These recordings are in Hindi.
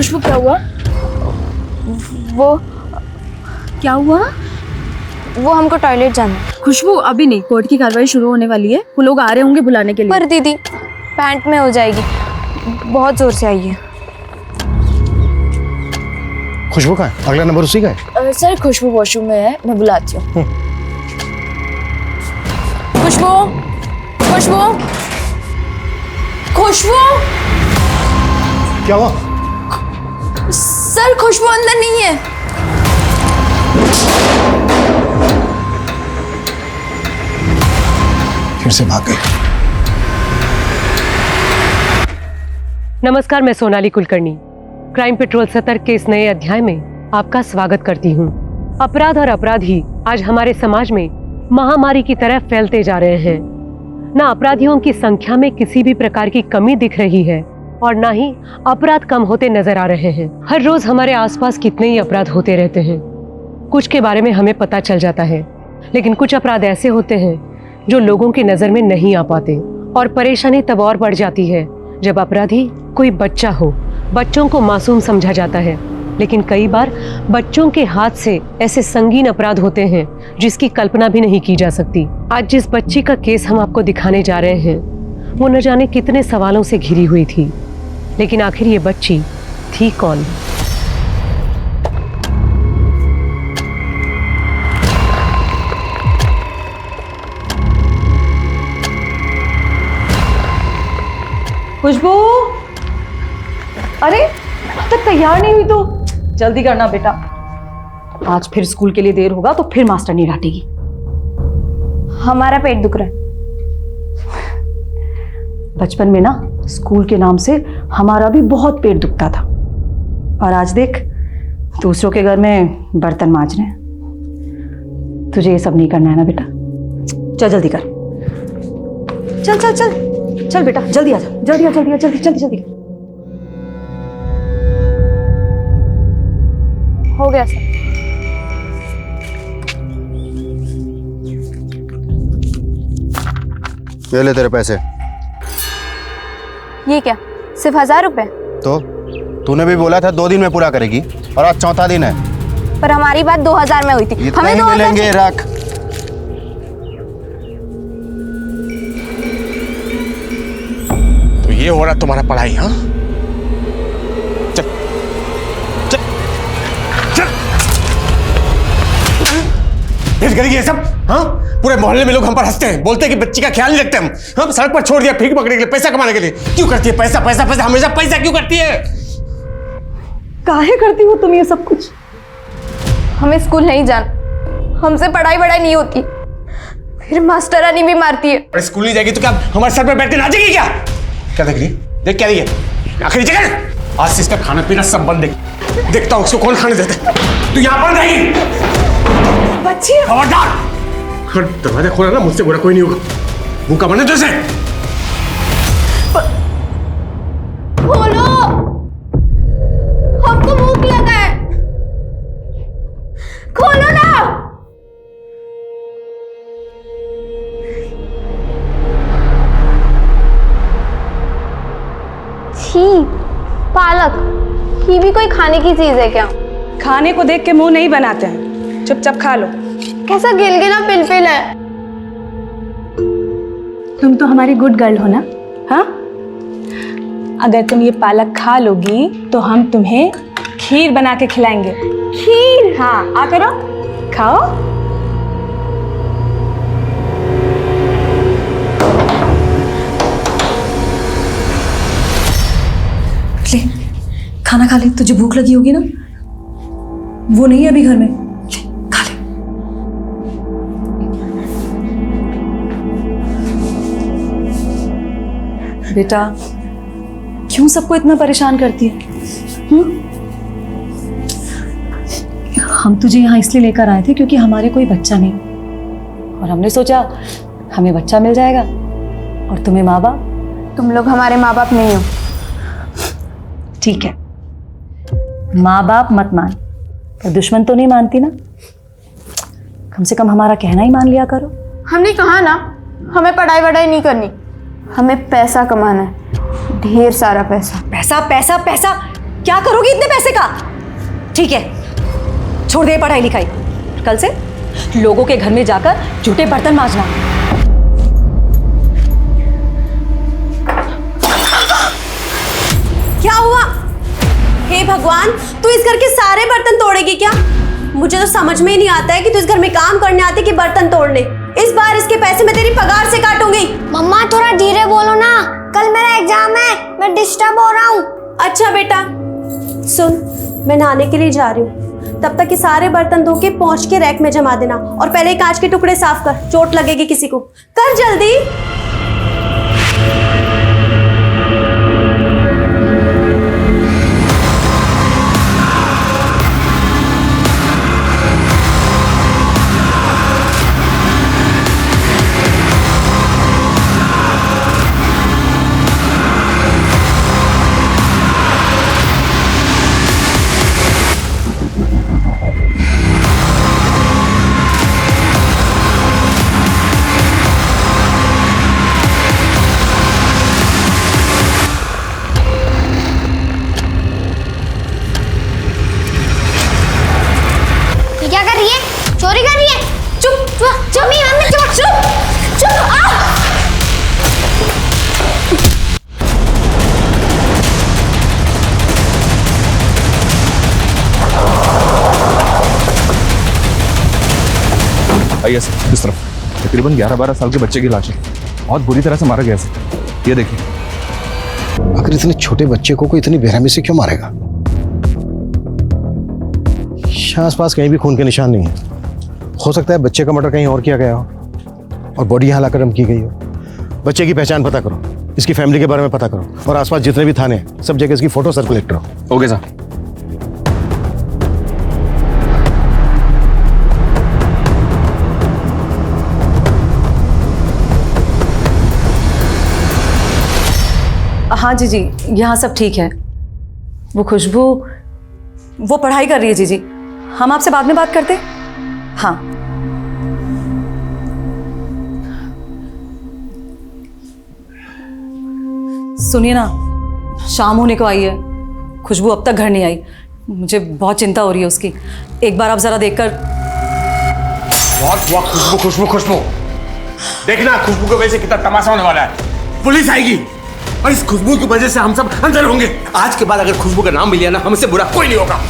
खुशबू क्या हुआ? वो क्या हुआ? वो हमको टॉयलेट जाना है। खुशबू अभी नहीं, कोर्ट की कार्रवाई शुरू होने वाली है, वो लोग आ रहे होंगे बुलाने के लिए। पर दीदी पैंट में हो जाएगी, बहुत जोर से आई है। खुशबू का है? अगला नंबर उसी का है? सर खुशबू वॉशरूम में है, मैं बुलाती हूँ। खुशबू, खुशबू, खुशबू। क्या हुआ? सर खुशबू अंदर नहीं है। फिर से भाग गई। नमस्कार, मैं सोनाली कुलकर्णी क्राइम पेट्रोल सतर्क के इस नए अध्याय में आपका स्वागत करती हूँ। अपराध और अपराधी आज हमारे समाज में महामारी की तरह फैलते जा रहे हैं। न अपराधियों की संख्या में किसी भी प्रकार की कमी दिख रही है और न ही अपराध कम होते नजर आ रहे हैं। हर रोज हमारे आसपास कितने ही अपराध होते रहते हैं। कुछ के बारे में हमें पता चल जाता है, लेकिन कुछ अपराध ऐसे होते हैं जो लोगों की नजर में नहीं आ पाते। और परेशानी तब और बढ़ जाती है जब अपराधी कोई बच्चा हो। बच्चों को मासूम समझा जाता है, लेकिन कई बार बच्चों के हाथ से ऐसे संगीन अपराध होते हैं जिसकी कल्पना भी नहीं की जा सकती। आज जिस बच्ची का केस हम आपको दिखाने जा रहे हैं, वो न जाने कितने सवालों से घिरी हुई थी, लेकिन आखिर ये बच्ची थी कौन? खुशबू, अरे अब तक तैयार नहीं हुई तो जल्दी करना बेटा, आज फिर स्कूल के लिए देर होगा तो फिर मास्टर नहीं डांटेगी। हमारा पेट दुख रहा है। बचपन में ना स्कूल के नाम से हमारा भी बहुत पेट दुखता था, और आज देख दूसरों के घर में बर्तन मांज रहे हैं। तुझे ये सब नहीं करना है ना बेटा, चल जल्दी कर, चल चल चल चल बेटा, जल्दी आ जा, जल्दी आ, जल्दी आ, जल्दी जल्दी जल्दी। हो गया सर। ये ले तेरे पैसे। ये क्या, सिर्फ 1000 रुपए? तो तूने भी बोला था 2 दिन में पूरा करेगी, और आज चौथा दिन है। पर हमारी बात 2000 में हुई थी। इतने ही मिलेंगे, रख। तो ये हो रहा तुम्हारा पढ़ाई? हाँ, चल चल चल, फिर करेगी ये सब? हाँ, पूरे मोहल्ले में लोग हम पर हंसते हैं, बोलते हैं कि बच्ची का ख्याल नहीं रखते हम सड़क पर छोड़ दिया भीख मांगने के लिए, पैसा कमाने के लिए। क्यों करती है? पैसा पैसा पैसा, हमेशा पैसा क्यों करती है? काहे करती हो तुम ये सब कुछ? हमें स्कूल नहीं जाना, हमसे पढ़ाई वढ़ाई नहीं होती, फिर मास्टरानी भी मारती है। और स्कूल नहीं जाएगी तो क्या हमारे सर पर बैठ के नाचेगी? क्या क्या देख रही? देख क्या रही है? आखिरी जगह आज से इसका खाना पीना सब बंद। देखता हूँ उसको कौन खाने देता है। तू यहाँ पर रहेगी। बच्ची खबरदार, दरवाजा खोला ना, मुझसे बुरा कोई नहीं होगा। मुंह का बने जैसे। खोलो, हमको भूख लगा है, खोलो ना। छी, पालक, ये भी कोई खाने की चीज है क्या? खाने को देख के मुंह नहीं बनाते हैं, चुपचाप खा लो। कैसा गिलगिला पिलपिल है। तुम तो हमारी गुड गर्ल हो ना? हाँ, अगर तुम ये पालक खा लोगी तो हम तुम्हें खीर बना के खिलाएंगे। खीर? हाँ, आ करो, खाओ। ले, खाना खा ले, तुझे भूख लगी होगी ना? वो नहीं है अभी घर में, ले, खा ले। बेटा, क्यों सबको इतना परेशान करती है? हम तुझे यहाँ इसलिए लेकर आए थे क्योंकि हमारे कोई बच्चा नहीं, और हमने सोचा हमें बच्चा मिल जाएगा, और तुम्हें माँ बाप। तुम लोग हमारे माँ बाप नहीं हो। ठीक है, माँ बाप मत मान, पर दुश्मन तो नहीं मानती ना? कम से कम हमारा कहना ही मान लिया करो। हमने कहा ना, हमें पढ़ाई वढ़ाई नहीं करनी, हमें पैसा कमाना है, ढेर सारा पैसा। पैसा पैसा पैसा, क्या करोगी इतने पैसे का? ठीक है, छोड़ दे पढ़ाई लिखाई। कल से लोगों के घर में जाकर झूठे बर्तन मांजना। क्या हुआ? हे भगवान, तू इस घर के सारे बर्तन तोड़ेगी क्या? मुझे तो समझ में ही नहीं आता है कि तू इस घर में काम करने आती कि बर्तन तोड़ने। इस बार इसके पैसे मैं तेरी पगार से काटूंगी। मम्मा थोड़ा धीरे बोलो ना, कल मेरा एग्जाम है, मैं डिस्टर्ब हो रहा हूँ। अच्छा बेटा सुन, मैं नहाने के लिए जा रही हूँ, तब तक ये सारे बर्तन धो के पहुंच के रैक में जमा देना, और पहले कांच के टुकड़े साफ कर, चोट लगेगी किसी को। कर जल्दी। क्या कर रही है? चोरी कर रही है? चुप मम्मी, मम्मी चुप चुप चुप। आइए सर, इस तरफ। तकरीबन 11-12 साल के बच्चे की लाश है, बहुत बुरी तरह से मारा गया सर। ये देखिए। आखिर इतने छोटे बच्चे को कोई इतनी बेरहमी से क्यों मारेगा? आसपास कहीं भी खून के निशान नहीं है। हो सकता है बच्चे का मर्डर कहीं और किया गया हो और बॉडी यहाँ लाकर की गई हो। बच्चे की पहचान पता करो, इसकी फैमिली के बारे में पता करो, और आसपास जितने भी थाने हैं सब जगह इसकी फोटो सर्कुलेट करो। Okay sir. हाँ जी, यहाँ सब ठीक है। वो खुशबू वो पढ़ाई कर रही है जी। हम आपसे बाद में बात करते। हाँ सुनिए ना, शाम होने को आई है, खुशबू अब तक घर नहीं आई। मुझे बहुत चिंता हो रही है उसकी। एक बार आप जरा देखकर। बहुत हुआ खुशबू खुशबू खुशबू। देखना खुशबू की वजह से कितना तमाशा होने वाला है। पुलिस आएगी और इस खुशबू की वजह से हम सब अंदर होंगे। आज के बाद अगर खुशबू का नाम भी लिया ना, हमसे बुरा कोई नहीं होगा।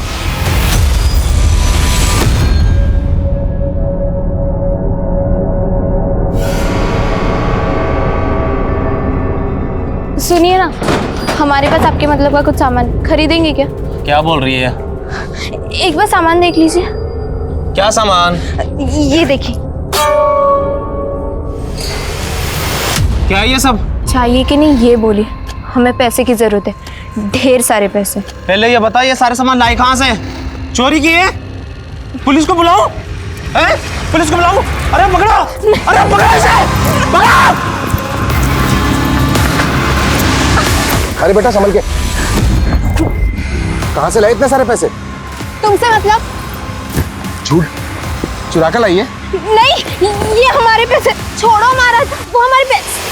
सुनिए ना, हमारे पास आपके मतलब का कुछ सामान खरीदेंगे क्या? क्या बोल रही है? एक बार सामान देख लीजिए। क्या सामान? ये देखिए। क्या ये सब? चाहिए कि नहीं ये बोलिए, हमें पैसे की जरूरत है, ढेर सारे पैसे। पहले ये बताइए सारे सामान लाए कहाँ से? चोरी की है? पुलिस को बुलाओ। पुलिस को बुलाओ। अरे पकड़ो, अरे पकड़ो इसे, पकड़ो। अरे बेटा संभल के। कहाँ से लाए इतने सारे पैसे? तुमसे मतलब? झूठ, चुरा कर लाई है? नहीं, ये हमारे पैसे। छोड़ो महाराज, वो हमारे पैसे।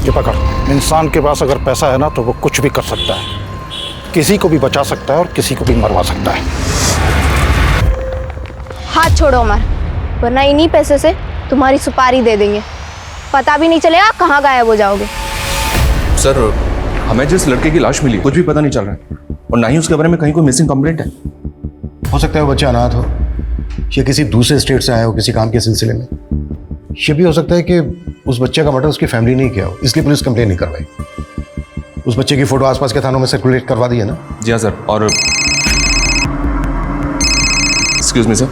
ये पकड़। इंसान के पास अगर पैसा है ना तो वो कुछ भी कर सकता है, किसी को भी बचा सकता है और किसी को भी मरवा सकता है। हाथ छोड़ो हमारा, वरना इन्हीं पैसे से तुम्हारी सुपारी दे देंगे, पता भी नहीं चलेगा कहाँ गायब हो जाओगे। सर, हमें जिस लड़के की लाश मिली कुछ भी पता नहीं चल रहा है, और ना ही उसके बारे में कहीं कोई मिसिंग कंप्लेंट है। हो सकता है वो बच्चा अनाथ हो, या किसी दूसरे स्टेट से आया हो किसी काम के सिलसिले में। ये भी हो सकता है कि उस बच्चे का मर्डर उसकी फैमिली नहीं किया हो, इसलिए पुलिस कंप्लेन नहीं करवाई। उस बच्चे की फोटो आसपास के थानों में सर्कुलेट करवा दी है ना? जी हाँ सर। और एक्सक्यूज मी सर,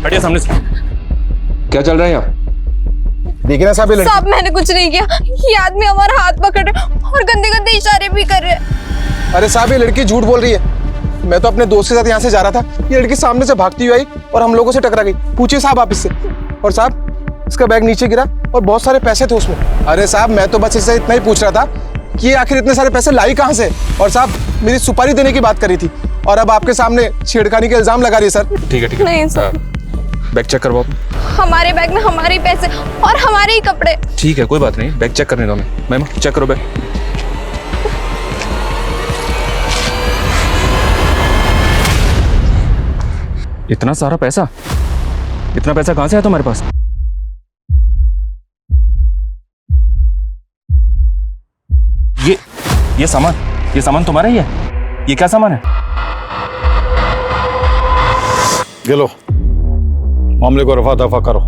हटिए सामने से। क्या चल रहा है यहाँ? देखिए ना साहब, साहब मैंने कुछ नहीं किया, ये आदमी हमारा हाथ पकड़ रहे और गंदे गंदे इशारे भी कर रहे हैं। अरे साहब, ये लड़की झूठ बोल रही है। मैं तो अपने दोस्त के साथ यहाँ से जा रहा था, ये लड़की सामने से भागती हुई आई और हम लोगों से टकरा गई। पूछिए साहब आप इससे। और साहब, इसका बैग नीचे गिरा और बहुत सारे पैसे थे उसमें। अरे साहब, मैं तो बस इससे इतना ही पूछ रहा था कि ये आखिर इतने सारे पैसे लाई कहाँ से। और साहब, मेरी सुपारी देने की बात करी थी और अब आपके सामने छेड़खानी के इल्जाम लगा रही है सर। ठीक है ठीक है। नहीं सर, बैग चेक करवाओ। हमारे बैग में हमारे ही पैसे और हमारे ही कपड़े। ठीक है, कोई बात नहीं, बैग चेक करने दो हमें। मैम चेक करो बैग। इतना सारा पैसा, इतना पैसा कहां से आया तुम्हारे पास? ये सामान तुम्हारा ही है? ये क्या सामान है? ये लो, मामले को रफा दफा करो।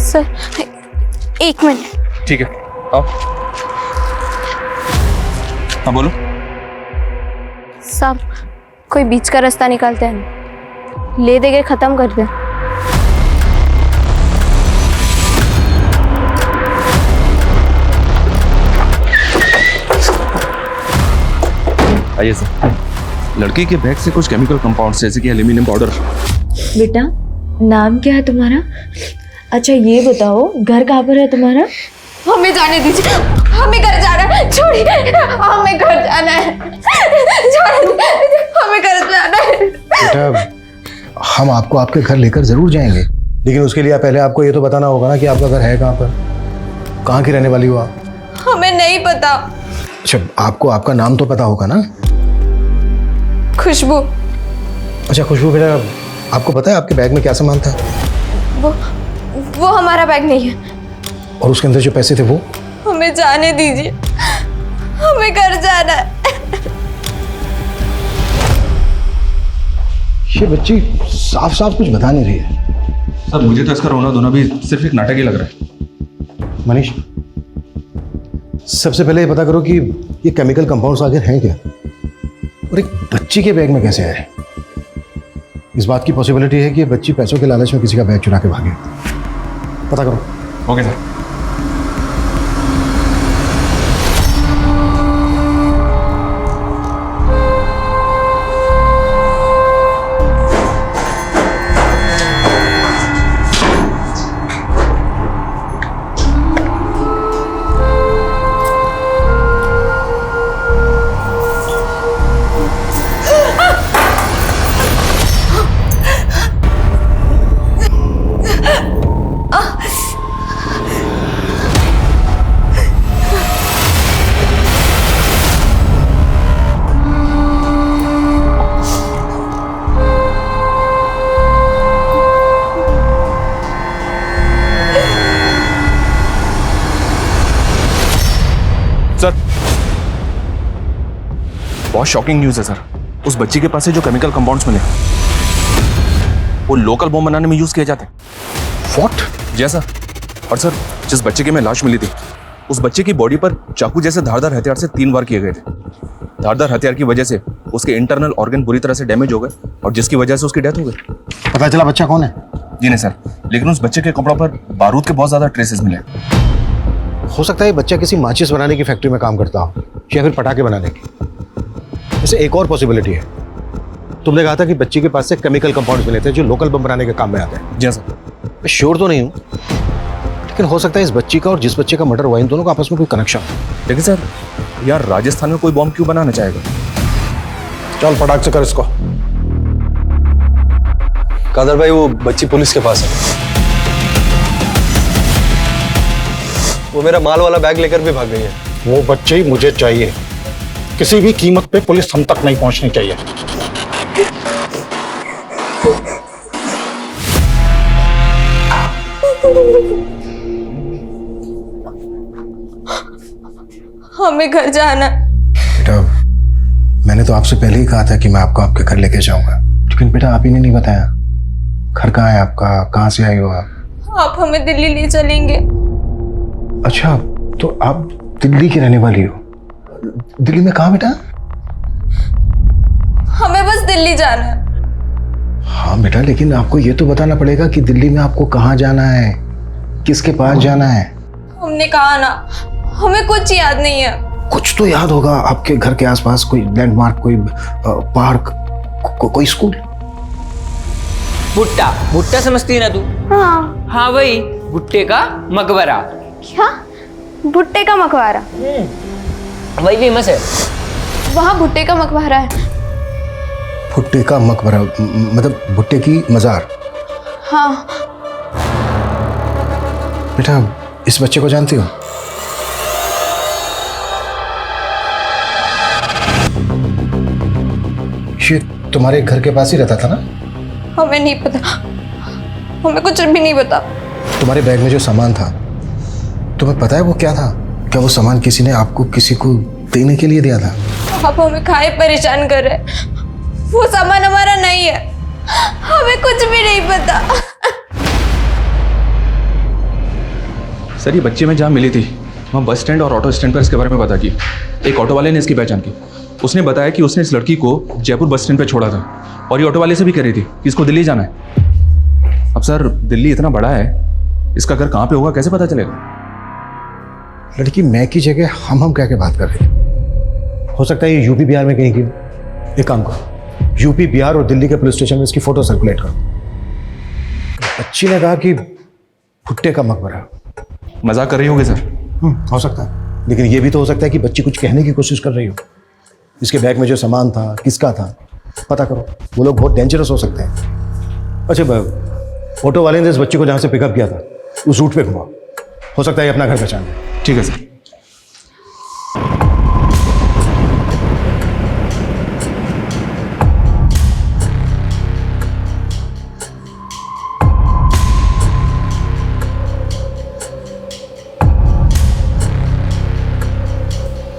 Sir 1 minute. ठीक है, आओ। हाँ बोलो। साहब कोई बीच का रास्ता निकालते हैं, ले दे के खत्म कर दे। आइए सर। लड़की के बैग से कुछ केमिकल कंपाउंड्स जैसे कि एल्यूमिनियम पाउडर। बेटा नाम क्या है तुम्हारा? अच्छा ये बताओ घर कहाँ पर है तुम्हारा? हमें जाने दीजिए, हमें घर जाना है। छोड़िए, हमें घर जाना है। जाने दीजिए, हमें घर जाना है। बेटा हम आपको आपके घर लेकर जरूर जाएंगे, लेकिन उसके लिए पहले आपको ये तो बताना होगा ना कि आपका घर है कहाँ पर, कहाँ की रहने वाली हो आप? हमें नहीं पता। अच्छा आपको आपका नाम तो पता होगा ना? खुशबू। अच्छा खुशबू बेटा, आपको पता है आपके बैग में क्या सामान था? वो हमारा बैग नहीं है। और उसके अंदर जो पैसे थे वो? हमें जाने दीजिए, हमें घर जाना है। ये बच्ची साफ साफ कुछ बता नहीं रही है। सर मुझे तो इसका रोना धोना भी सिर्फ एक नाटक ही लग रहा है। मनीष सबसे पहले ये पता करो कि ये केमिकल कंपाउंड्स आखिर हैं क्या, और एक बच्ची के बैग में कैसे आए? इस बात की पॉसिबिलिटी है कि ये बच्ची पैसों के लालच में किसी का बैग चुरा के भागे। पता करो। Okay sir. बहुत शॉकिंग न्यूज़ है सर। उस बच्ची के पास से जो केमिकल कंपाउंड्स मिले वो लोकल बम बनाने में यूज किए जाते हैं। व्हाट? जी सर। और सर जिस बच्चे की में लाश मिली थी उस बच्चे की बॉडी पर चाकू जैसे धारदार हथियार से 3 बार किए गए थे। धारदार हथियार की वजह से उसके इंटरनल ऑर्गन बुरी तरह से डैमेज हो गए और जिसकी वजह से उसकी डेथ हो गई। पता चला बच्चा कौन है? जी नहीं सर, लेकिन उस बच्चे के कपड़ों पर बारूद के बहुत ज्यादा ट्रेसेस मिले। हो सकता है बच्चा किसी माचिस बनाने की फैक्ट्री में काम करता हो या फिर पटाखे बनाने की। जैसे एक और पॉसिबिलिटी है, तुमने कहा था कि बच्ची के पास से केमिकल कंपाउंड्स मिले थे जो लोकल बम बनाने के काम में आते हैं। जी सर। मैं श्योर तो नहीं हूँ, लेकिन हो सकता है इस बच्ची का और जिस बच्चे का मर्डर हुआ इन दोनों का आपस में कोई कनेक्शन है। लेकिन सर यार राजस्थान में कोई बम क्यों बनाना चाहेगा? चल फटाक से कर इसको। कादर भाई वो बच्ची पुलिस के पास है, वो मेरा माल वाला बैग लेकर भी भाग गई है। वो बच्चे ही मुझे चाहिए, किसी भी कीमत पे पुलिस हम तक नहीं पहुंचनी चाहिए। हमें घर जाना। बेटा मैंने तो आपसे पहले ही कहा था कि मैं आपको आपके घर लेके जाऊंगा, लेकिन बेटा आप ही ने नहीं बताया घर कहाँ है आपका, कहाँ से आई हो आप? आप हमें दिल्ली ले चलेंगे। अच्छा तो आप दिल्ली की रहने वाली हो? दिल्ली में कहाँ बेटा? हमें बस दिल्ली जाना है। हाँ बेटा, लेकिन आपको ये तो बताना पड़ेगा कि दिल्ली में आपको कहाँ जाना है, किसके पास जाना है। हमने कहा ना, हमें कुछ याद नहीं है। कुछ तो याद होगा आपके घर के आसपास, कोई लैंडमार्क, कोई पार्क, कोई स्कूल। भुट्टा भुट्टा समझती है ना तू? हाँ हाँ वही, भुट्टे का मकबरा। क्या? भुट्टे का मकबरा? वही फेमस है। वहाँ भुट्टे का मकबरा है। भुट्टे का मकबरा, मतलब भुट्टे की मज़ार। हाँ। बेटा, इस बच्चे को जानती हो? ये तुम्हारे घर के पास ही रहता था ना? हमें नहीं पता, हमें कुछ भी नहीं पता। तुम्हारे बैग में जो सामान था, तुम्हें पता है वो क्या था? क्या वो सामान किसी ने आपको किसी को देने के लिए दिया था? आप हमें खाए परेशान कर रहे हैं। वो सामान हमारा नहीं है, हमें कुछ भी नहीं पता। सर, ये बच्ची में जहाँ मिली थी वहाँ बस स्टैंड और ऑटो स्टैंड पर इसके बारे में पता की। एक ऑटो वाले ने इसकी पहचान की। उसने बताया कि उसने इस लड़की को जयपुर बस स्टैंड पर छोड़ा था और ये ऑटो वाले से भी कह रही थी कि इसको दिल्ली जाना है। अब सर, दिल्ली इतना बड़ा है, इसका घर कहाँ पे होगा कैसे पता चलेगा? लड़की मैं की जगह हम कह के बात कर रहे हैं। हो सकता है ये यूपी बिहार में कहीं की। एक काम करो, यूपी बिहार और दिल्ली के पुलिस स्टेशन में इसकी फोटो सर्कुलेट करो। बच्ची ने कहा कि भुट्टे का मकबरा। मजाक कर रही होगी सर? हो सकता है, लेकिन ये भी तो हो सकता है कि बच्ची कुछ कहने की कोशिश कर रही हो। इसके बैग में जो सामान था किसका था, पता करो। वो लोग बहुत डेंजरस हो सकते हैं। अच्छा, ऑटो वाले ने इस बच्ची को जहाँ से पिकअप किया था उस रूट पे घुमाओ। हो सकता है अपना घर पहचान ले। ठीक है सर।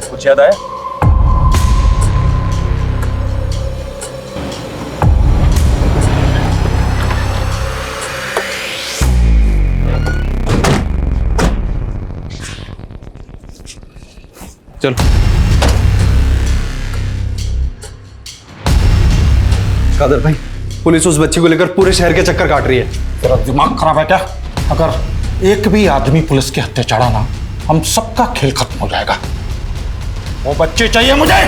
कुछ याद आया? चलो। कादर भाई, पुलिस उस बच्ची को लेकर पूरे शहर के चक्कर काट रही है। तेरा दिमाग खराब है क्या? अगर एक भी आदमी पुलिस के हत्थे चढ़ा ना, हम सबका खेल खत्म हो जाएगा। वो बच्चे चाहिए मुझे।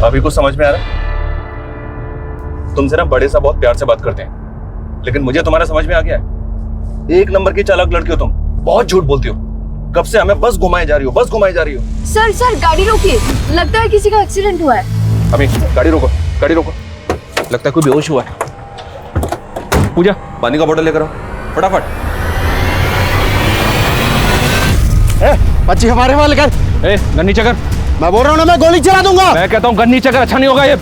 अभी कुछ समझ में आ रहा है? तुमसे ना बड़े सा बहुत प्यार से बात करते हैं, लेकिन मुझे तुम्हारा समझ में आ गया है। एक नंबर की चालाक लड़की हो तुम, बहुत झूठ बोलती हो। कब से हमें बस घुमाए जा रही हो, बस घुमाए जा रही हो। सर गाड़ी रोकिए, लगता है किसी का एक्सीडेंट हुआ है। अभी गाड़ी रोको, गाड़ी रोको। लगता है कोई बेहोश हुआ है। पूजा, पानी का बोतल लेकर आओ फटाफट। बच्ची हमारे वाले कर। गन नीचे कर। मैं बोल रहा हूँ ना, मैं गोली चला दूंगा। मैं कहता हूँ गन नीचे कर, अच्छा नहीं होगा ये।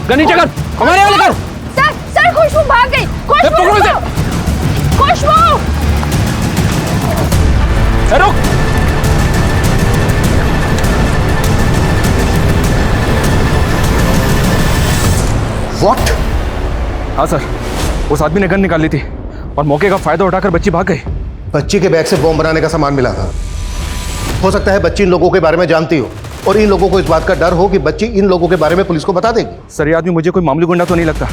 गन नीचे कर, हमारे वाले कर। सर खुशबू भाग गई। खुशबू रुक। What? हाँ सर, उस आदमी ने गन निकाल ली थी और मौके का फायदा उठाकर बच्ची भाग गई। बच्ची के बैग से बॉम्ब बनाने का सामान मिला था। हो सकता है बच्ची इन लोगों के बारे में जानती हो और इन लोगों को इस बात का डर हो कि बच्ची इन लोगों के बारे में पुलिस को बता देगी। सर, ये आदमी मुझे कोई मामूली गुंडा तो नहीं लगता,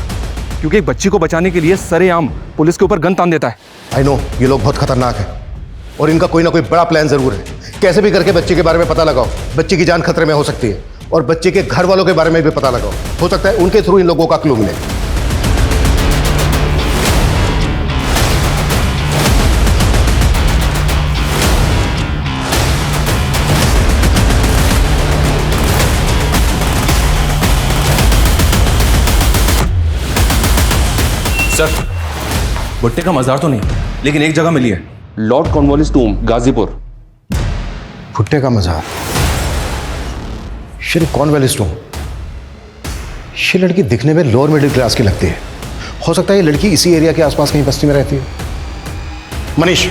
क्योंकि एक बच्ची को बचाने के लिए सरेआम पुलिस के ऊपर गन तान देता है। आई नो, ये लोग बहुत खतरनाक हैं और इनका कोई ना कोई बड़ा प्लान जरूर है। कैसे भी करके बच्ची के बारे में पता लगाओ। बच्ची की जान खतरे में हो सकती है और बच्चे के घर वालों के बारे में भी पता लगाओ। हो सकता है उनके थ्रू इन लोगों का क्लू मिले। सर, भुट्टे का मजार तो नहीं, लेकिन एक जगह मिली है, लॉर्ड कॉर्नवालिस टूम, गाजीपुर। भुट्टे का मजार, श्री कॉर्नवालिस टूम। ये लड़की दिखने में लोअर मिडिल क्लास की लगती है। हो सकता है ये लड़की इसी एरिया के आसपास कहीं बस्ती में रहती है। मनीष,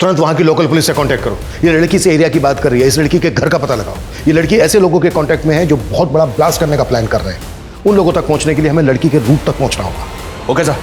तुरंत वहां की लोकल पुलिस से कांटेक्ट करो। ये लड़की इस एरिया की बात कर रही है। इस लड़की के घर का पता लगाओ। ये लड़की ऐसे लोगों के कांटेक्ट में है जो बहुत बड़ा ब्लास्ट करने का प्लान कर रहे हैं। उन लोगों तक पहुंचने के लिए हमें लड़की के रूट तक पहुंचना होगा। Okay sir.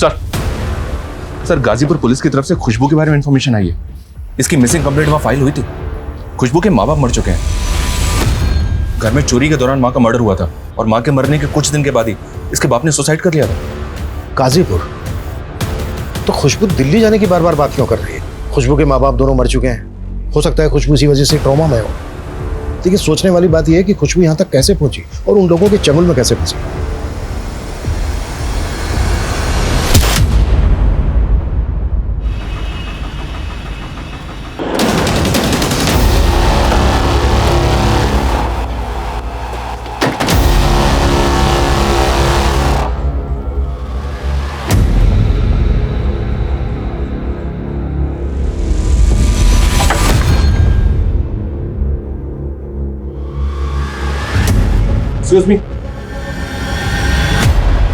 Sir Ghazipur police की तरफ से खुशबू के बारे में इंफॉर्मेशन आई है। इसकी मिसिंग कंप्लेंट वहां फाइल हुई थी। खुशबू के माँ बाप मर चुके हैं। घर में चोरी के दौरान माँ का मर्डर हुआ था और माँ के मरने के कुछ दिन के बाद ही इसके बाप ने सुसाइड कर लिया था। गाजीपुर? तो खुशबू दिल्ली जाने की बार बार बात क्यों कर रही है? खुशबू के माँ बाप दोनों मर चुके हैं। हो सकता है खुशबू इसी वजह से ट्रॉमा में हो। लेकिन सोचने वाली बात यह है कि खुशबू यहाँ तक कैसे पहुंची और उन लोगों के चंगुल में कैसे फंसी।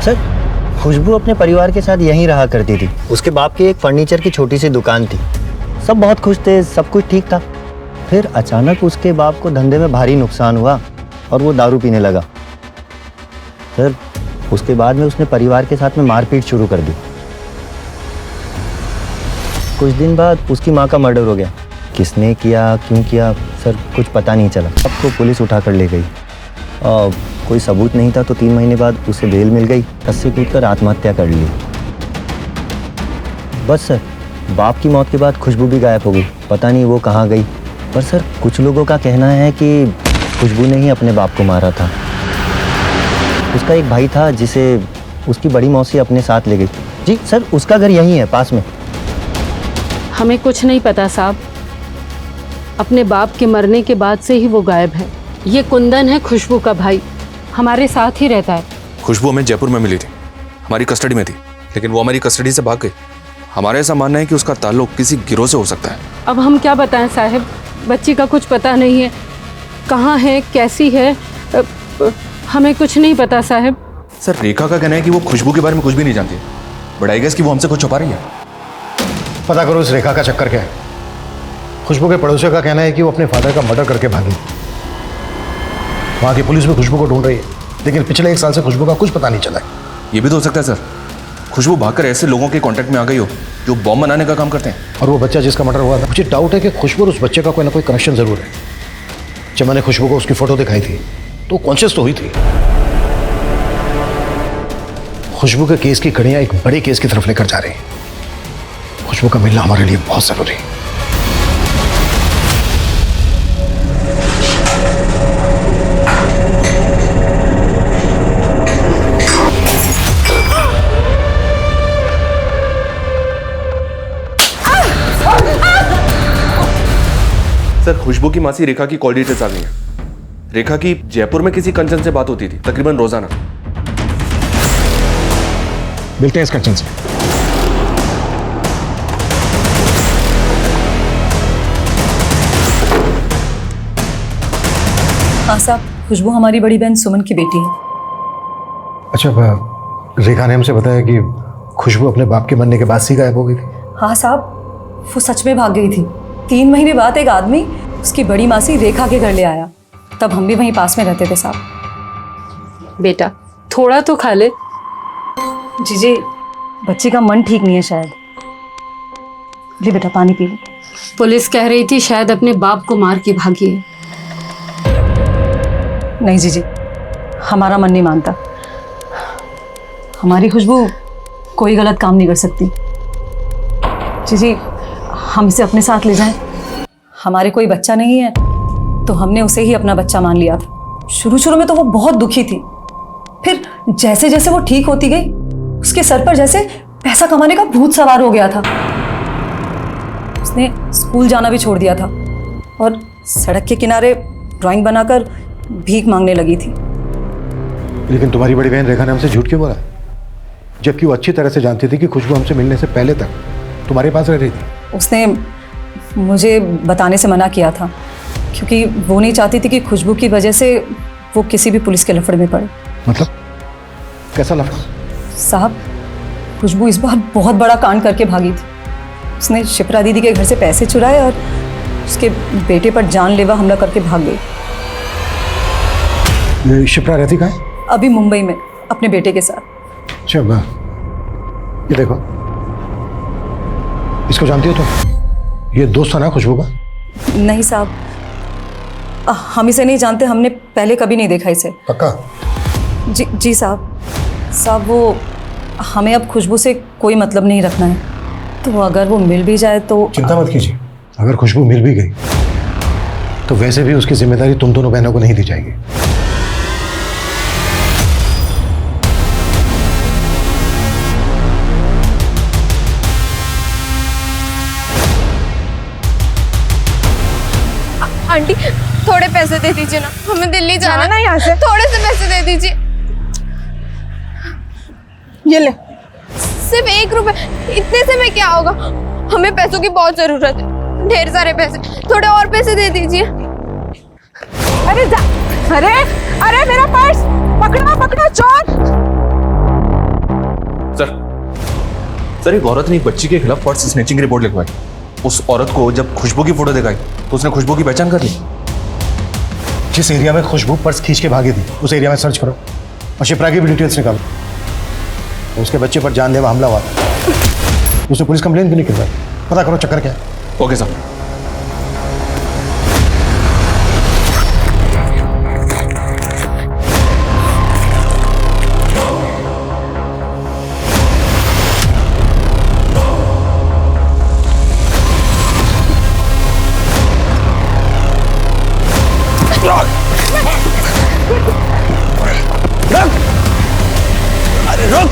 सर, खुशबू अपने परिवार के साथ यहीं रहा करती थी। उसके बाप की एक फर्नीचर की छोटी सी दुकान थी। सब बहुत खुश थे, सब कुछ ठीक था। फिर अचानक उसके बाप को धंधे में भारी नुकसान हुआ और वो दारू पीने लगा। सर, उसके बाद में उसने परिवार के साथ में मारपीट शुरू कर दी। कुछ दिन बाद उसकी माँ का मर्डर हो गया। किसने किया, क्यों किया, सर कुछ पता नहीं चला। अब तो पुलिस उठा कर ले गई। कोई सबूत नहीं था तो 3 महीने बाद उसे बेल मिल गई। रस्सी कूदकर आत्महत्या कर ली। बस सर, बाप की मौत के बाद खुशबू भी गायब हो गई। पता नहीं वो कहाँ गई। पर सर, कुछ लोगों का कहना है कि खुशबू ने ही अपने बाप को मारा था। उसका एक भाई था जिसे उसकी बड़ी मौसी अपने साथ ले गई। जी सर, उसका घर यहीं है, पास में। हमें कुछ नहीं पता साहब। अपने बाप के मरने के बाद से ही वो गायब है। ये कुंदन है खुशबू का भाई, हमारे साथ ही रहता है। खुशबू हमें जयपुर में मिली थी, हमारी कस्टडी में थी, लेकिन वो हमारी कस्टडी से भाग गई। हमारा ऐसा मानना है कि उसका ताल्लुक किसी गिरोह से हो सकता है। अब हम क्या बताएं साहब, बच्ची का कुछ पता नहीं है, कहाँ है, कैसी है, हमें कुछ नहीं पता साहब। सर, रेखा का कहना है कि वो खुशबू के बारे में कुछ भी नहीं जानती, बट आई गेस कि वो हमसे कुछ छुपा रही है। पता करो इस रेखा का चक्कर क्या है। खुशबू के पड़ोसियों का कहना है कि वो अपने फादर का मर्डर करके भागी। वहाँ की पुलिस भी खुशबू को ढूंढ रही है, लेकिन पिछले 1 साल से खुशबू का कुछ पता नहीं चला है। ये भी तो हो सकता है सर, खुशबू भागकर ऐसे लोगों के कांटेक्ट में आ गई हो जो बॉम्ब बनाने का काम करते हैं। और वो बच्चा जिसका मर्डर हुआ था, मुझे डाउट है कि खुशबू और उस बच्चे का कोई ना कोई कनेक्शन जरूर है। जब मैंने खुशबू को उसकी फोटो दिखाई थी तो कॉन्शियस तो हुई थी। खुशबू के केस की कड़ियां एक बड़े केस की तरफ लेकर जा रही हैं। खुशबू का मिलना हमारे लिए बहुत जरूरी है। सर, खुशबू की मासी रेखा की कॉल डिटेल्स आ गई हैं। रेखा की जयपुर में किसी कंचन से बात होती थी, तकरीबन रोजाना। मिलते हैं इस कंचन से। हाँ साहब, खुशबू हमारी बड़ी बहन सुमन की बेटी है। अच्छा, रेखा ने हमसे बताया कि खुशबू अपने बाप के मरने के बाद से गायब हो गई थी। हाँ साहब, वो सच में भाग गई थी। 3 महीने बाद एक आदमी उसकी बड़ी मासी रेखा के घर ले आया। तब हम भी वहीं पास में रहते थे साहब। बेटा थोड़ा तो खा ले। जीजी, बच्ची का मन ठीक नहीं है शायद। ले बेटा, पानी पी ले। पुलिस कह रही थी शायद अपने बाप को मार के भागी है। नहीं जीजी, हमारा मन नहीं मानता। हमारी खुशबू कोई गलत काम नहीं कर सकती। जीजी, हम इसे अपने साथ ले जाएं। हमारे कोई बच्चा नहीं है तो हमने उसे ही अपना बच्चा मान लिया था। शुरू में तो वो बहुत दुखी थी, फिर जैसे जैसे वो ठीक होती गई उसके सर पर जैसे पैसा कमाने का भूत सवार हो गया था। उसने स्कूल जाना भी छोड़ दिया था और सड़क के किनारे ड्राइंग बनाकर भीख मांगने लगी थी। लेकिन तुम्हारी बड़ी बहन रेखा ने हमसे झूठ क्यों बोला, जबकि वो अच्छी तरह से जानती थी कि खुशबू हमसे मिलने से पहले तक तुम्हारे पास रह रही थी। उसने मुझे बताने से मना किया था क्योंकि वो नहीं चाहती थी कि खुशबू की वजह से वो किसी भी पुलिस के लफड़े में पड़े। मतलब कैसा लफड़ा? साहब, खुशबू इस बार बहुत बड़ा कांड करके भागी थी। उसने शिप्रा दीदी के घर से पैसे चुराए और उसके बेटे पर जानलेवा हमला करके भाग गई। शिप्रा रहती कहाँ है? अभी मुंबई में अपने बेटे के साथ। अच्छा, ये देखो, इसको जानती हो तुम? ये दोस्त था ना खुशबू का? नहीं साहब, हम इसे नहीं जानते, हमने पहले कभी नहीं देखा इसे। पक्का? जी साहब वो हमें अब खुशबू से कोई मतलब नहीं रखना है, तो अगर वो मिल भी जाए तो। चिंता मत कीजिए, अगर खुशबू मिल भी गई तो वैसे भी उसकी जिम्मेदारी तुम दोनों बहनों को नहीं दी जाएगी। आंटी थोड़े पैसे दे दीजिए ना, हमें दिल्ली जाना ना यहाँ से। थोड़े से पैसे दे दीजिए। ये ले। सिर्फ 1 रुपए, इतने से में क्या होगा? हमें पैसों की बहुत जरूरत है, ढेर सारे पैसे, थोड़े और पैसे दे दीजिए। अरे जा, अरे मेरा पर्स पकड़ो चोर। सर एक औरत ने एक बच्ची के खिलाफ पर्स स्नैचिंग की रिपोर्ट लिखवाई। उस औरत को जब खुशबू की फोटो दिखाई तो उसने खुशबू की पहचान कर ली। जिस एरिया में खुशबू पर्स खींच के भागी थी उस एरिया में सर्च करो और शिप्रा की भी डिटेल्स निकालो। उसके बच्चे पर जानलेवा हमला हुआ था, उसने पुलिस कंप्लेन क्यों नहीं करवाई? पता करो चक्कर क्या है। ओके साहब। अरे रुक!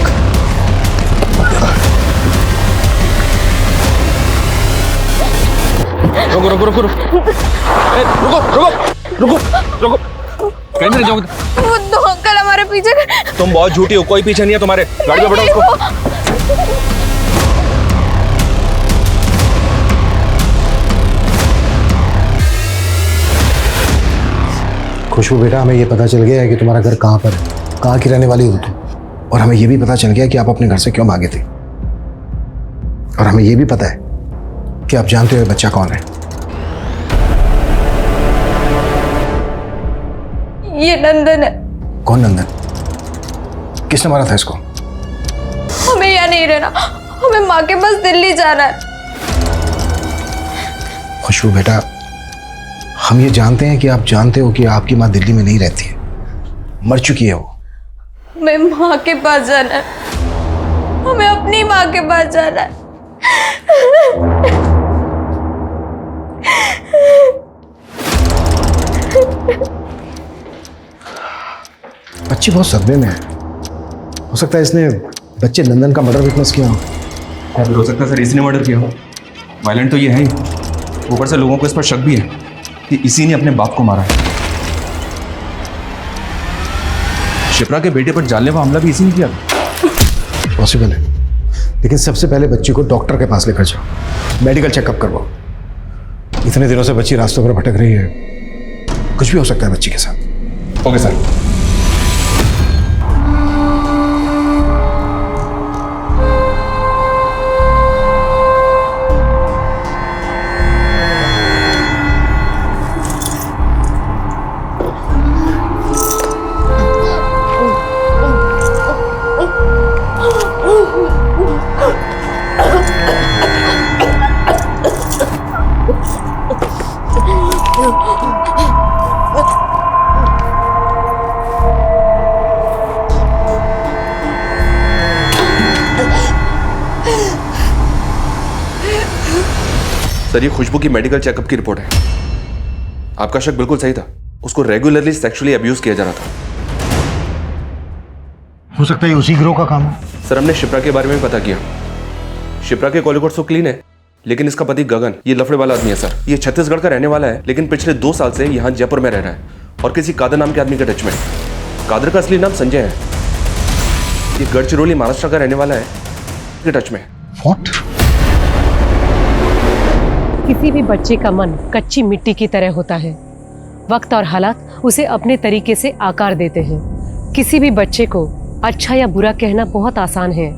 रुको कहीं नहीं जाओगे? वो 2 अंकल हमारे पीछे। तुम बहुत झूठी हो, कोई पीछे नहीं है तुम्हारे। गाड़ी में बैठो उसको। खुशबू बेटा, हमें ये पता चल गया है कि तुम्हारा घर कहाँ पर है, कहाँ की रहने वाली हो तुम, और हमें ये भी पता चल गया कि आप अपने घर से क्यों भागे थे, और हमें ये भी पता है कि आप जानते हो बच्चा कौन है। ये नंदन है। कौन नंदन? किसने मारा था इसको? हमें यहाँ नहीं रहना, हमें माँ के पास दिल्ली जाना है। खुशबू बेटा, हम ये जानते हैं कि आप जानते हो कि आपकी माँ दिल्ली में नहीं रहती है, मर चुकी है वो। हमें माँ के पास जाना है, हमें अपनी माँ के पास जाना है। बच्ची बहुत सदमे में है, हो सकता है इसने बच्चे नंदन का मर्डर विटनेस किया हो। हो सकता है सर इसने मर्डर किया हो। वायलेंट तो ये है ही, ऊपर से लोगों को इस पर शक भी है कि इसी ने अपने बाप को मारा है। शिप्रा के बेटे पर जानलेवा हमला भी इसी ने किया। पॉसिबल है, लेकिन सबसे पहले बच्ची को डॉक्टर के पास लेकर जाओ, मेडिकल चेकअप करवाओ। इतने दिनों से बच्ची रास्तों पर भटक रही है, कुछ भी हो सकता है बच्ची के साथ। Okay sir. सर ये खुशबू की मेडिकल चेकअप की रिपोर्ट है। आपका शक बिल्कुल सही था, उसको रेगुलरली सेक्सुअली अब्यूज किया जा रहा था। हो सकता है उसी गिरोह का काम है। सर हमने शिप्रा के बारे में भी पता किया। शिप्रा के कॉलिकोट तो क्लीन है, लेकिन इसका पति गगन ये लफड़े वाला आदमी है सर। ये छत्तीसगढ़ का रहने वाला है, लेकिन पिछले 2 साल से यहाँ जयपुर में रह रहा है और किसी कादर नाम के आदमी के टच में। कादर का असली नाम संजय है। ये गढ़चिरौली महाराष्ट्र का रहने वाला है के टच में। What? किसी भी बच्चे का मन कच्ची मिट्टी की तरह होता है। वक्त और हालात उसे अपने तरीके से आकार देते हैं। किसी भी बच्चे को अच्छा या बुरा कहना बहुत आसान है,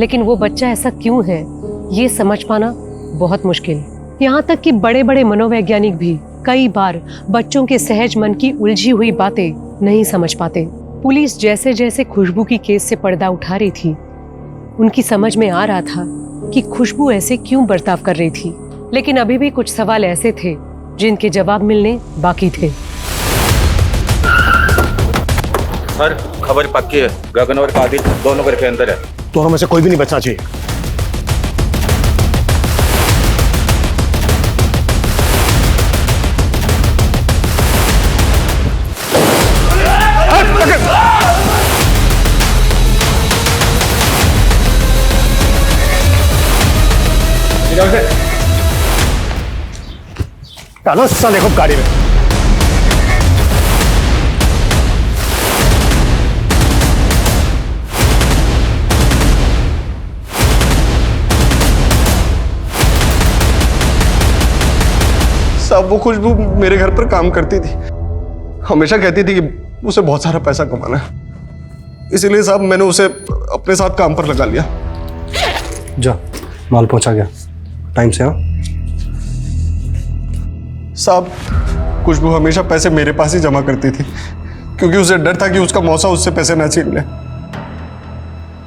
लेकिन वो बच्चा ऐसा क्यों है ये समझ पाना बहुत मुश्किल। यहाँ तक कि बड़े बड़े मनोवैज्ञानिक भी कई बार बच्चों के सहज मन की उलझी हुई बातें नहीं समझ पाते। पुलिस जैसे जैसे खुशबू की केस से पर्दा उठा रही थी, उनकी समझ में आ रहा था कि खुशबू ऐसे क्यों बर्ताव कर रही थी, लेकिन अभी भी कुछ सवाल ऐसे थे जिनके जवाब मिलने बाकी थे। सर, खबर पक्की है, गगन और कादिर दोनों घर के अंदर है। दोनों में से कोई भी नहीं बचना चाहिए। डालो साले को गाड़ी में। साहब वो खुशबू मेरे घर पर काम करती थी, हमेशा कहती थी कि उसे बहुत सारा पैसा कमाना है, इसीलिए साहब मैंने उसे अपने साथ काम पर लगा लिया। जा, माल पहुंचा गया टाइम से। हाँ साहब, खुशबू हमेशा पैसे मेरे पास ही जमा करती थी क्योंकि उसे डर था कि उसका मौसा उससे पैसे ना छीन ले।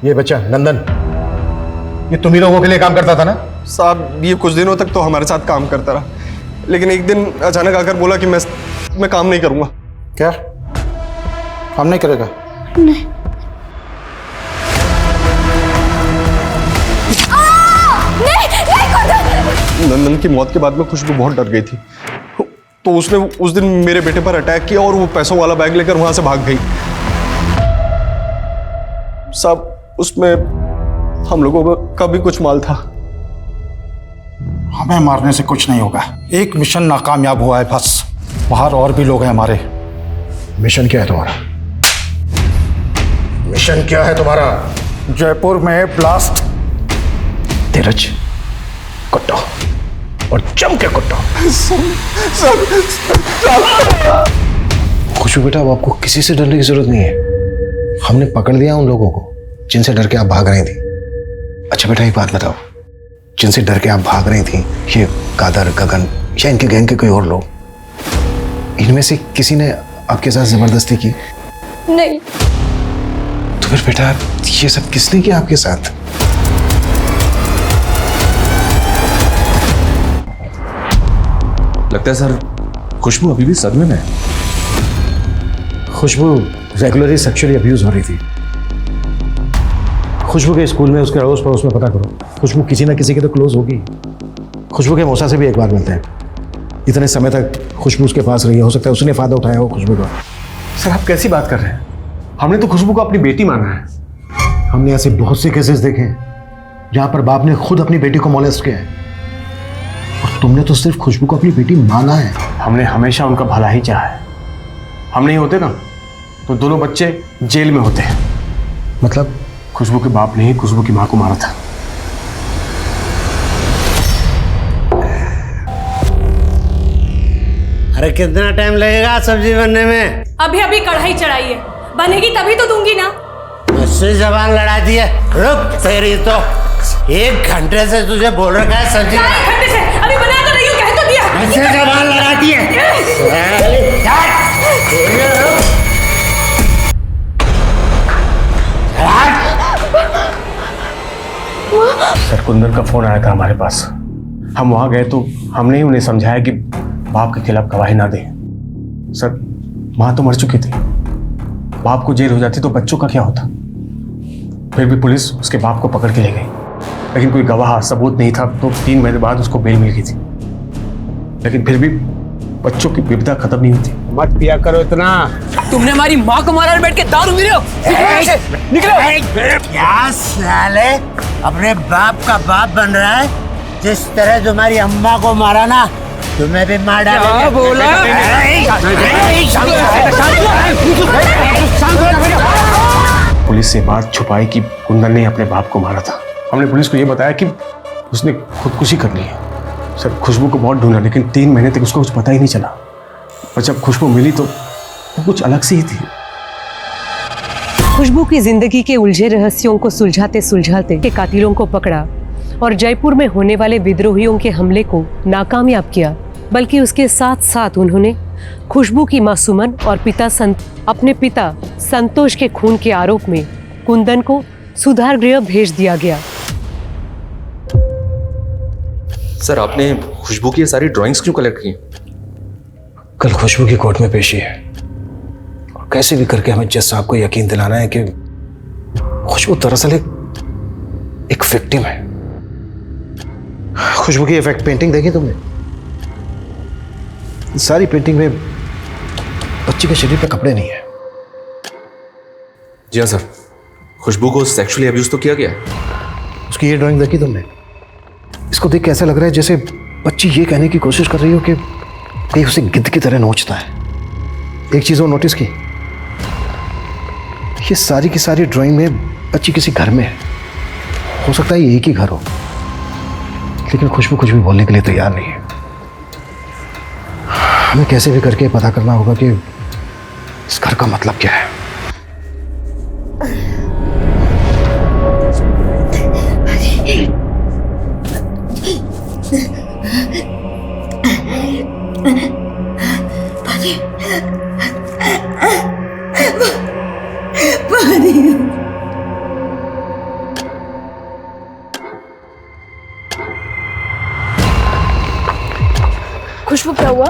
ये बच्चा नंदन, ये तुम ही लोगों के लिए काम करता था ना? साहब ये कुछ दिनों तक तो हमारे साथ काम करता रहा, लेकिन एक दिन अचानक आकर बोला कि मैं काम नहीं करूंगा। क्या काम नहीं करेगा? नहीं। नंदन की मौत के बाद में खुशबू बहुत डर गई थी, तो उसने उस दिन मेरे बेटे पर अटैक किया और वो पैसों वाला बैग लेकर वहां से भाग गई। साहब उसमें हम लोगों का भी कुछ माल था। हमें मारने से कुछ नहीं होगा, एक मिशन नाकामयाब हुआ है बस, बाहर और भी लोग हैं हमारे। मिशन क्या है तुम्हारा? मिशन क्या है तुम्हारा? जयपुर में ब्लास्ट। धीरज, कुट्टो और जम के कुट्टो। खुशबू बेटा, अब आपको किसी से डरने की जरूरत नहीं है। हमने पकड़ लिया उन लोगों को जिनसे डर के आप भाग रही थी। अच्छा बेटा, एक बात बताओ, जिनसे डर के आप भाग रही थी, ये कादर, गगन या इनके गैंग के कोई और लोग, इनमें से किसी ने आपके साथ जबरदस्ती की? नहीं। तो फिर बेटा ये सब किसने किया आपके साथ? लगता है सर खुशबू अभी भी सदमे में है। खुशबू रेगुलरली सेक्सुअली अब्यूज हो रही थी। खुशबू के स्कूल में, उसके अड़ोस पड़ोस में पता करो, खुशबू किसी ना किसी के तो क्लोज होगी। खुशबू के मौसा से भी एक बार मिलते हैं। इतने समय तक खुशबू उसके पास रही है, हो सकता है उसने फायदा उठाया हो खुशबू का। सर आप कैसी बात कर रहे हैं? हमने तो खुशबू को अपनी बेटी माना है। हमने ऐसे बहुत से केसेस देखे हैं जहां पर बाप ने खुद अपनी बेटी को मोलेस्ट किया है, और तुमने तो सिर्फ खुशबू को अपनी बेटी माना है। हमने हमेशा उनका भला ही चाहा है। हम नहीं होते ना तो दोनों बच्चे जेल में होते हैं। मतलब खुशबू के बाप ने ही खुशबू की मां को मारा था। अरे कितना टाइम लगेगा सब्जी बनने में? अभी अभी कढ़ाई चढ़ाई है, बनेगी तभी तो दूंगी ना। मुझसे जबान लड़ा दी है। रुक तेरी तो, 1 घंटे से तुझे बोल रखा है सब्जी। 1 घंटे से अभी बना तो रही हूँ, कह तो दिया। मुझसे जबान लड़ाती है। सर कुंदन का फोन आया था हमारे पास। हम वहां गए तो हमने ही उन्हें समझाया कि बाप के खिलाफ गवाही ना दें। सर मां तो मर चुकी थी, बाप को जेल हो जाती तो बच्चों का क्या होता। फिर भी पुलिस उसके बाप को पकड़ के ले गई, लेकिन कोई गवाह सबूत नहीं था, तो 3 महीने बाद उसको बेल मिल गई थी। लेकिन फिर भी बच्चों की विपदा खत्म नहीं होती। मत पिया करो इतना। तुमने हमारी माँ को मारा और बैठ के दारू पी रहे हो। निकलो। क्या साले अपने बाप का बाप बन रहा है? जिस तरह तुम्हारी अम्मा को मारा ना, तुम्हें भी मार डालेंगे। क्या बोला? पुलिस से बात छुपाई कि कुंदन ने अपने बाप को मारा था। हमने पुलिस को यह बताया कि उसने खुदकुशी कर ली है। सर खुशबू को बहुत ढूंढा, लेकिन 3 महीने तक उसको कुछ पता ही नहीं चला। और जब खुशबू मिली तो वो कुछ अलग सी ही थी। खुशबू की जिंदगी के उलझे रहस्यों को सुलझाते सुलझाते के कातिलों को पकड़ा और जयपुर में होने वाले विद्रोहियों के हमले को नाकामयाब किया, बल्कि उसके साथ साथ उन्होंने खुशबू की मां सुमन और अपने पिता संतोष के खून के आरोप में कुंदन को सुधार गृह भेज दिया गया। सर आपने खुशबू की ये सारी ड्राइंग्स क्यों कलेक्ट की? कल खुशबू की कोर्ट में पेशी है और कैसे भी करके हमें जज साहब को यकीन दिलाना है कि खुशबू दरअसल एक विक्टिम है। खुशबू की इफेक्ट पेंटिंग देखी तुमने? सारी पेंटिंग में बच्ची के शरीर पे कपड़े नहीं है। जी हाँ सर, खुशबू को सेक्सुअली अब्यूज तो किया गया। उसकी ये ड्राइंग देखी तुमने? इसको देख के ऐसा लग रहा है जैसे बच्ची ये कहने की कोशिश कर रही हो कि कहीं उसे गिद्ध की तरह नोचता है। एक चीज और नोटिस की, ये सारी की सारी ड्राइंग में बच्ची किसी घर में है। हो सकता है ये एक ही घर हो, लेकिन खुशबू कुछ भी बोलने के लिए तैयार नहीं है। हमें कैसे भी करके पता करना होगा कि इस घर का मतलब क्या है। खुशबू क्या हुआ?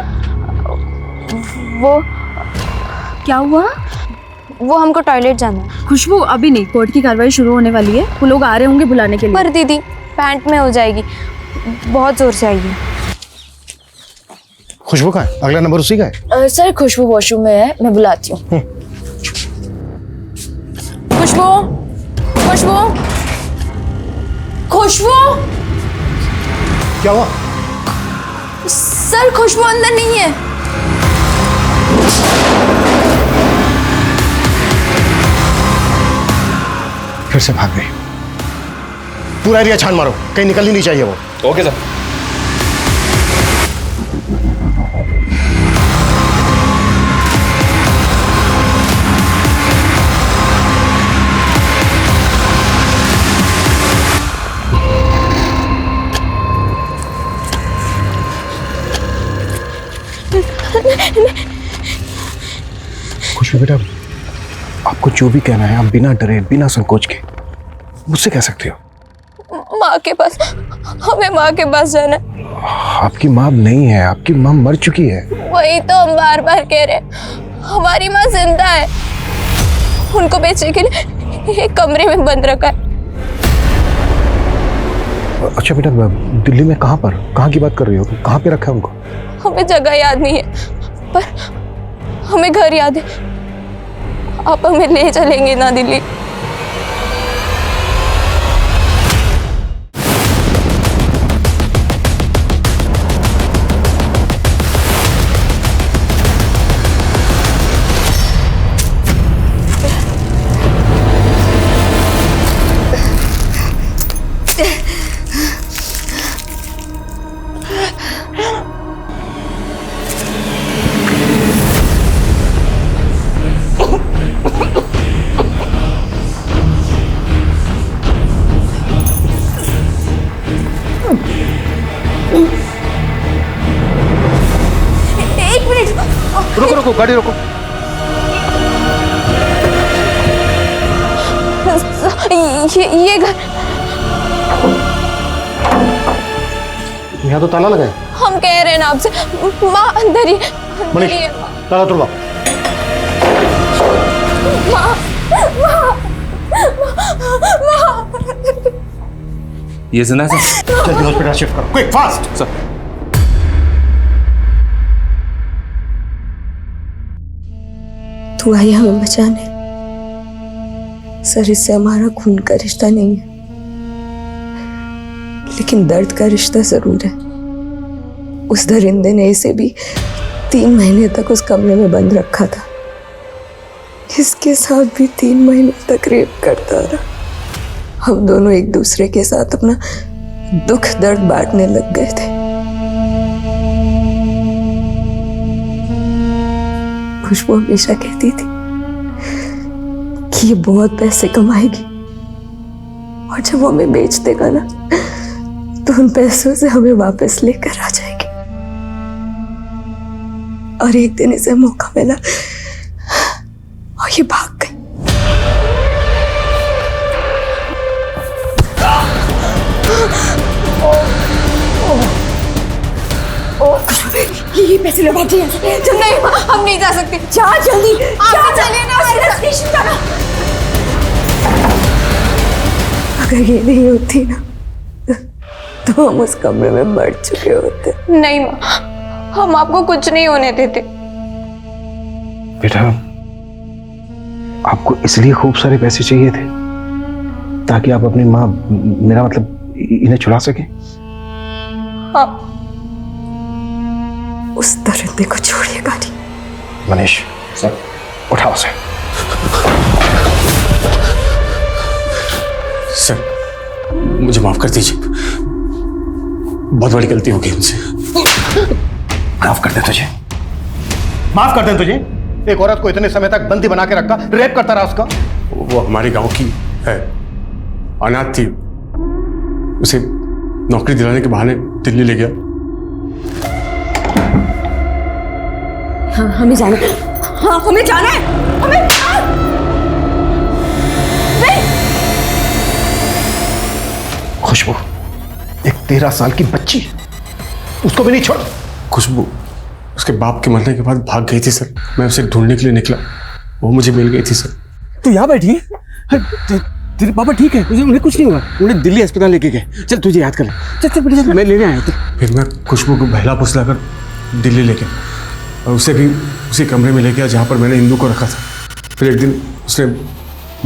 वो क्या हुआ? वो हमको टॉयलेट जाना है। खुशबू अभी नहीं, कोर्ट की कार्रवाई शुरू होने वाली है, वो लोग आ रहे होंगे बुलाने के लिए। पर दीदी पैंट में हो जाएगी, बहुत जोर से आएगी। खुशबू का है? अगला नंबर उसी का है? सर खुशबू वॉशरूम में है, मैं बुलाती हूँ। खुशबू, खुशबू, खुशबू। क्या हुआ? सर खुशबू अंदर नहीं है। फिर से भाग गई। पूरा एरिया छान मारो, कहीं निकलनी नहीं चाहिए वो। Okay sir. खुशबू बेटा, आपको जो भी कहना है आप बिना डरे बिना संकोच के मुझसे कह सकते हो। माँ के पास, हमें माँ के पास जाना है। आपकी माँ नहीं है, आपकी माँ मर चुकी है। वही तो हम बार बार कह रहे, हमारी माँ जिंदा है। उनको बेचने के लिए एक कमरे में बंद रखा है। अच्छा बेटा, दिल्ली में कहाँ की बात कर रही हो? कहाँ पे रखा है उनको? हमें जगह याद नहीं है, पर हमें घर याद है। आप हमें ले चलेंगे ना दिल्ली? रुको रुको, गाड़ी रोको। ये घर, यहाँ तो ताला लगा है। हम कह रहे हैं ना आपसे, माँ अंदर ही मनीष, ताला तोड़वा। माँ, माँ, ये जिंदा है सर? जल्दी हॉस्पिटल शिफ्ट करो, क्विक फास्ट। सर तू आई हमें बचाने। सर इससे हमारा खून का रिश्ता नहीं है, लेकिन दर्द का रिश्ता जरूर है। उस दरिंदे ने इसे भी 3 महीने तक उस कमरे में बंद रखा था। इसके साथ भी 3 महीने तक रेप करता रहा। हम दोनों एक दूसरे के साथ अपना दुख दर्द बांटने लग गए थे। खुशबू हमेशा कहती थी कि ये बहुत पैसे कमाएगी और जब वो हमें बेच देगा ना, तो उन पैसों से हमें वापस लेकर आ जाएगी। और एक दिन इसे मौका मिला और ये भाग गई। ये पैसे लो, भाग जाइए। जब नहीं, हम नहीं जा सकते। जा जल्दी, आप चलिए ना, स्टेशन जाना। अगर ये नहीं होती ना तो हम उस कमरे में मर चुके होते। नहीं माँ, हम आपको कुछ नहीं होने देते। बेटा, आपको इसलिए खूब सारे पैसे चाहिए थे ताकि आप अपनी माँ, मेरा मतलब इन्हें छुड़ा सके? हाँ। उस दरिंदे को छोड़िए गाड़ी। मनीष सर, उठाओ उसे। सर, मुझे माफ कर दीजिए, बहुत बड़ी गलती हो गई उनसे। माफ कर दे तुझे, माफ कर दे तुझे। एक औरत को इतने समय तक बंदी बना के रखा, रेप करता रहा उसका। वो हमारे गांव की है, अनाथ थी, उसे नौकरी दिलाने के बहाने दिल्ली ले गया। हाँ, हमें जाना है। हाँ, हमें जाना है। हमें नहीं। खुशबू, एक 13 साल की बच्ची, उसको भी नहीं छोड़। खुशबू उसके बाप के मरने के बाद भाग गई थी सर। मैं उसे ढूंढने के लिए निकला, वो मुझे मिल गई थी सर। तू यहाँ बैठी है? तेरे पापा ठीक है? उन्हें कुछ नहीं हुआ? उन्हें दिल्ली अस्पताल लेके गए। चल तुझे याद कर ले। चल चल बेटा, चल मैं लेने आया था। फिर मैं खुशबू को बहला फुसला कर दिल्ली ले गया और उसे भी उसी कमरे में ले गया जहाँ पर मैंने इंदू को रखा था। फिर एक दिन उसने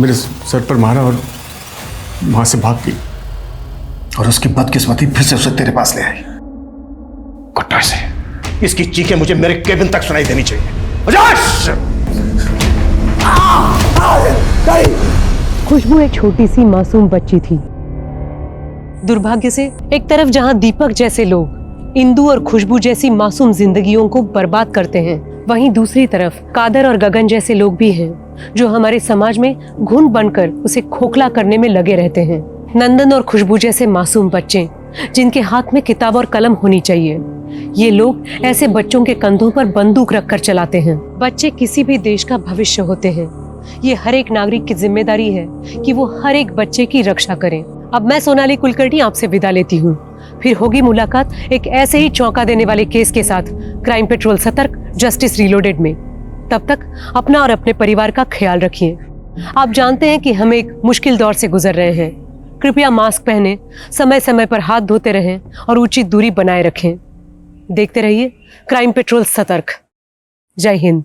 मेरे सर पर मारा और वहाँ से भाग गई। और उसकी बदकिस्मती फिर से उसे तेरे पास ले आई। कुत्ता से इसकी चीखें मुझे मेरे केबिन तक सुनाई देनी चाहिए। खुशबू एक छोटी सी मासूम बच्ची थी। दुर्भाग्य से एक तरफ जहां दीपक जैसे लोग इंदु और खुशबू जैसी मासूम जिंदगियों को बर्बाद करते हैं, वहीं दूसरी तरफ कादर और गगन जैसे लोग भी हैं जो हमारे समाज में घुन बनकर उसे खोखला करने में लगे रहते हैं। नंदन और खुशबू जैसे मासूम बच्चे जिनके हाथ में किताब और कलम होनी चाहिए, ये लोग ऐसे बच्चों के कंधों पर बंदूक रखकर चलाते हैं। बच्चे किसी भी देश का भविष्य होते हैं। ये हर एक नागरिक की जिम्मेदारी है कि वो हर एक बच्चे की रक्षा करें। अब मैं सोनाली कुलकर्णी आपसे विदा लेती हूँ। फिर होगी मुलाकात एक ऐसे ही चौंका देने वाले केस के साथ क्राइम पेट्रोल सतर्क, जस्टिस रीलोडेड में। तब तक अपना और अपने परिवार का ख्याल रखिए। आप जानते हैं कि हम एक मुश्किल दौर से गुजर रहे हैं। कृपया मास्क पहने, समय समय पर हाथ धोते रहें और उचित दूरी बनाए रखें। देखते रहिए क्राइम पेट्रोल सतर्क। जय हिंद।